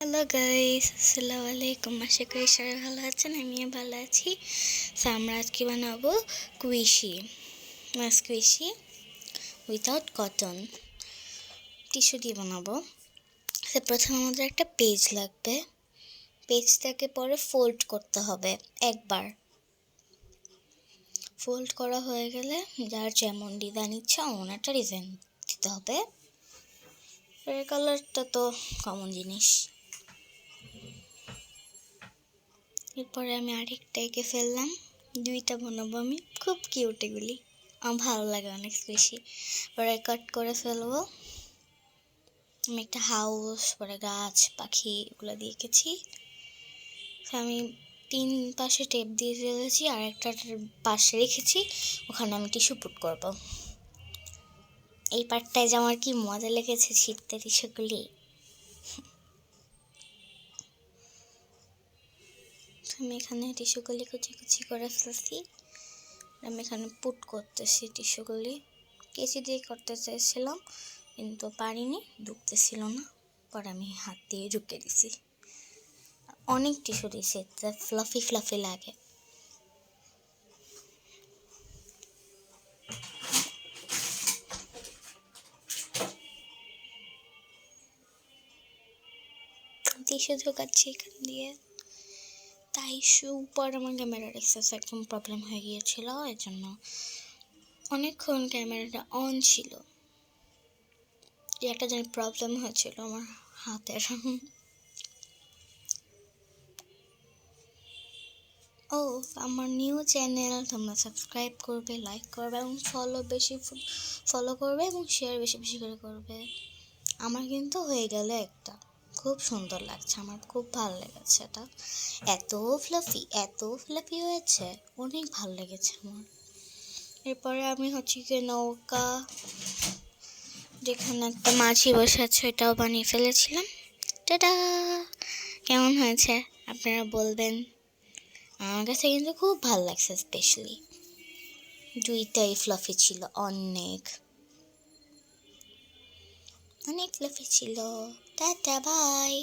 Hello guys, আসসালামু আলাইকুম। আশা করি সবাই ভালো আছেন, আমিও ভালো আছি। সো আমরা আজকে বানাবো স্কুইশি উইথাউট কটন টিস্যু দিয়ে বানাবো। তো প্রথমে আমাদের একটা পেজ লাগবে। পেজটাকে পরে ফোল্ড করতে হবে একবার। ফোল্ড করা হয়ে গেলে যার যেমন ডিজাইন ইচ্ছা এমন একটা ডিজাইন দিতে হবে। এর কালারটা তো কমন জিনিস। এরপরে আমি আরেকটা এঁকে ফেললাম। দুইটা বানাবো আমি, খুব কিউট এগুলি, আমার ভালো লাগে অনেক বেশি। পরে কাট করে ফেলবো। আমি একটা হাউস, পরে গাছ, পাখি এগুলো দিয়ে এঁকেছি। আমি 3 পাশে টেপ দিয়ে ফেলেছি, আর একটা পাশে রেখেছি, ওখানে আমি টিস্যু পুট করবো। এই পার্টটায় যে আমার কি মজা লেগেছে ছিটতে টিস্যুগুলি। আমি এখানে টিস্যুগুলি কুচি কুচি করে ফেলছি। আমি এখানে পুট করতেছি টিস্যুগুলি। কেচি দিয়ে করতে চাইছিলাম কিন্তু পারিনি, ঢুকতেছিল না। পরে আমি হাত দিয়ে ঢুকে দিছি। অনেক টিস্যু দিয়েছি, ফ্লাফি ফ্লাফি লাগে। টিস্যু ঢোকাচ্ছি এখান দিয়ে। তাই উপর আমার ক্যামেরার অ্যাক্সেস একদম প্রবলেম হয়ে গিয়েছিল, এর জন্য অনেকক্ষণ ক্যামেরাটা অন ছিল। একটা যেন প্রবলেম হয়েছিল আমার হাতের। ও, আমার নিউ চ্যানেল, তোমরা সাবস্ক্রাইব করবে, লাইক করবে এবং ফলো করবে এবং শেয়ার বেশি বেশি করে করবে। আমার কিন্তু হয়ে গেল একটা, খুব সুন্দর লাগছে, আমার খুব ভালো লেগেছে এটা। এত ফ্লাফি হয়েছে, অনেক ভালো লেগেছে আমার। এরপরে আমি কি নৌকা, যেখানে একটা মাছি বসে আছে, ওইটাও বানিয়ে ফেলেছিলাম। টাটা! কেমন হয়েছে আপনারা বলবেন। আমার কাছে কিন্তু খুব ভালো লাগছে, স্পেশালি দুইটাই ফ্লাফি ছিল, অনেক ফ্লাফি ছিল। Tata, by.